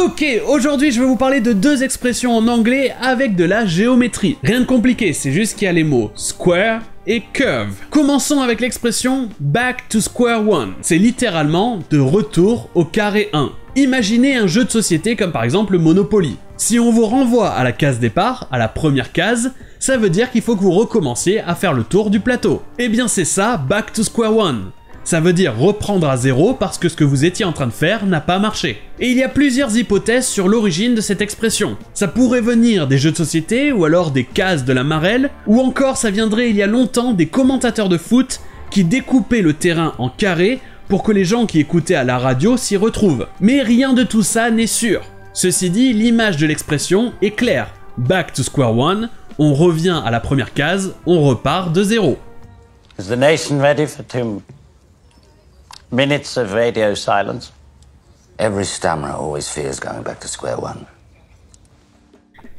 Ok, aujourd'hui je vais vous parler de deux expressions en anglais avec de la géométrie. Rien de compliqué, c'est juste qu'il y a les mots square et curve. Commençons avec l'expression back to square one. C'est littéralement de retour au carré 1. Imaginez un jeu de société comme par exemple Monopoly. Si on vous renvoie à la case départ, à la première case, ça veut dire qu'il faut que vous recommenciez à faire le tour du plateau. Eh bien c'est ça, back to square one. Ça veut dire reprendre à zéro parce que ce que vous étiez en train de faire n'a pas marché. Et il y a plusieurs hypothèses sur l'origine de cette expression. Ça pourrait venir des jeux de société, ou alors des cases de la marelle, ou encore ça viendrait il y a longtemps des commentateurs de foot qui découpaient le terrain en carrés pour que les gens qui écoutaient à la radio s'y retrouvent. Mais rien de tout ça n'est sûr. Ceci dit, l'image de l'expression est claire. Back to square one, on revient à la première case, on repart de zéro. Is the nation ready for 2 minutes of radio silence? Every stammerer always fears going back to square one.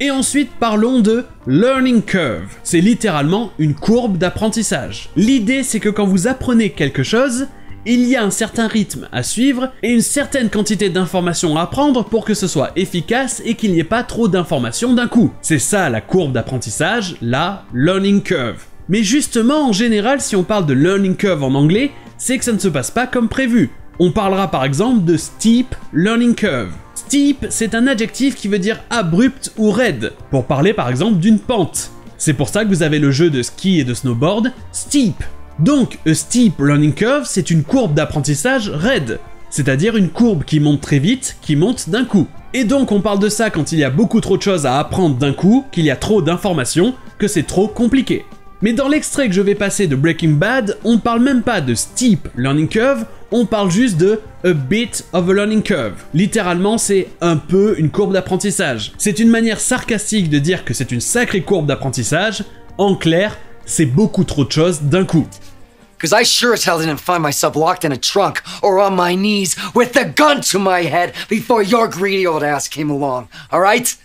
Et ensuite, parlons de learning curve. C'est littéralement une courbe d'apprentissage. L'idée, c'est que quand vous apprenez quelque chose, il y a un certain rythme à suivre et une certaine quantité d'informations à apprendre pour que ce soit efficace et qu'il n'y ait pas trop d'informations d'un coup. C'est ça la courbe d'apprentissage, la learning curve. Mais justement, en général, si on parle de learning curve en anglais, c'est que ça ne se passe pas comme prévu. On parlera par exemple de steep learning curve. Steep, c'est un adjectif qui veut dire abrupt ou raide, pour parler par exemple d'une pente. C'est pour ça que vous avez le jeu de ski et de snowboard, steep. Donc, a steep learning curve, c'est une courbe d'apprentissage raide, c'est-à-dire une courbe qui monte très vite, qui monte d'un coup. Et donc on parle de ça quand il y a beaucoup trop de choses à apprendre d'un coup, qu'il y a trop d'informations, que c'est trop compliqué. Mais dans l'extrait que je vais passer de Breaking Bad, on parle même pas de steep learning curve, on parle juste de a bit of a learning curve. Littéralement, c'est un peu une courbe d'apprentissage. C'est une manière sarcastique de dire que c'est une sacrée courbe d'apprentissage. En clair, c'est beaucoup trop de choses d'un coup. Cause I sure as hell didn't find myself locked in a trunk or on my knees with a gun to my head before your greedy old ass came along, alright?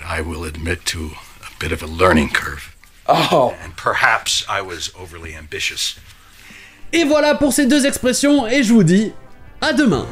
I will admit to a bit of a learning curve. Oh. And perhaps I was overly ambitious. Et voilà pour ces deux expressions et je vous dis à demain.